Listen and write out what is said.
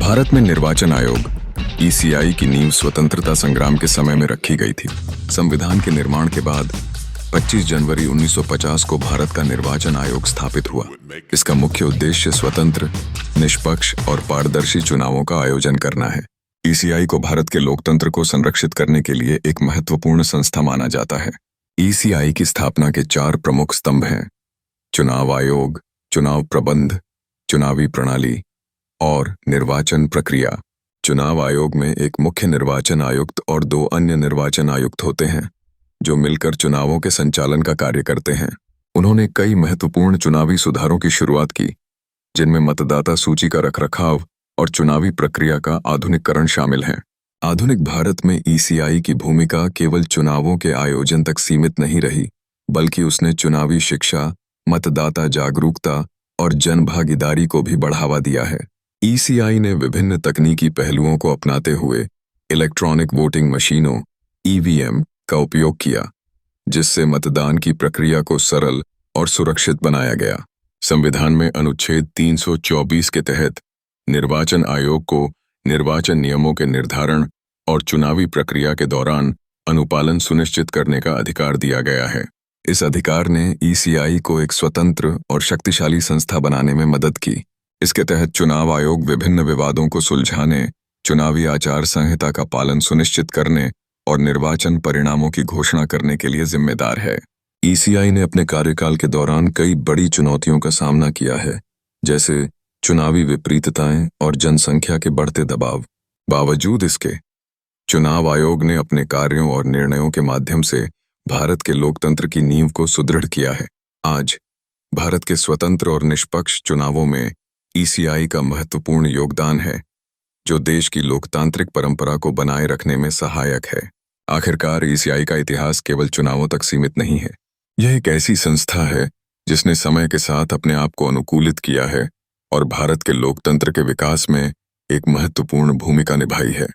भारत में निर्वाचन आयोग ईसीआई की नींव स्वतंत्रता संग्राम के समय में रखी गई थी। संविधान के निर्माण के बाद 25 जनवरी 1950 को भारत का निर्वाचन आयोग स्थापित हुआ। इसका मुख्य उद्देश्य स्वतंत्र, निष्पक्ष और पारदर्शी चुनावों का आयोजन करना है। ईसीआई को भारत के लोकतंत्र को संरक्षित करने के लिए एक महत्वपूर्ण संस्था माना जाता है। ईसीआई की स्थापना के 4 प्रमुख स्तंभ हैं: चुनाव आयोग, चुनाव प्रबंध, चुनावी प्रणाली और निर्वाचन प्रक्रिया। चुनाव आयोग में एक मुख्य निर्वाचन आयुक्त और 2 अन्य निर्वाचन आयुक्त होते हैं, जो मिलकर चुनावों के संचालन का कार्य करते हैं। उन्होंने कई महत्वपूर्ण चुनावी सुधारों की शुरुआत की, जिनमें मतदाता सूची का रखरखाव और चुनावी प्रक्रिया का आधुनिकीकरण शामिल है। आधुनिक भारत में ईसीआई की भूमिका केवल चुनावों के आयोजन तक सीमित नहीं रही, बल्कि उसने चुनावी शिक्षा, मतदाता जागरूकता और जनभागीदारी को भी बढ़ावा दिया है। ईसीआई ने विभिन्न तकनीकी पहलुओं को अपनाते हुए इलेक्ट्रॉनिक वोटिंग मशीनों (ईवीएम) का उपयोग किया, जिससे मतदान की प्रक्रिया को सरल और सुरक्षित बनाया गया। संविधान में अनुच्छेद 324 के तहत निर्वाचन आयोग को निर्वाचन नियमों के निर्धारण और चुनावी प्रक्रिया के दौरान अनुपालन सुनिश्चित करने का अधिकार दिया गया है। इस अधिकार ने ईसीआई को एक स्वतंत्र और शक्तिशाली संस्था बनाने में मदद की। इसके तहत चुनाव आयोग विभिन्न विवादों को सुलझाने, चुनावी आचार संहिता का पालन सुनिश्चित करने और निर्वाचन परिणामों की घोषणा करने के लिए जिम्मेदार है। ईसीआई ने अपने कार्यकाल के दौरान कई बड़ी चुनौतियों का सामना किया है, जैसे चुनावी विपरीतताएं और जनसंख्या के बढ़ते दबाव। बावजूद इसके, चुनाव आयोग ने अपने कार्यों और निर्णयों के माध्यम से भारत के लोकतंत्र की नींव को सुदृढ़ किया है। आज भारत के स्वतंत्र और निष्पक्ष चुनावों में ईसीआई का महत्वपूर्ण योगदान है, जो देश की लोकतांत्रिक परंपरा को बनाए रखने में सहायक है। आखिरकार ईसीआई का इतिहास केवल चुनावों तक सीमित नहीं है। यह एक ऐसी संस्था है जिसने समय के साथ अपने आप को अनुकूलित किया है और भारत के लोकतंत्र के विकास में एक महत्वपूर्ण भूमिका निभाई है।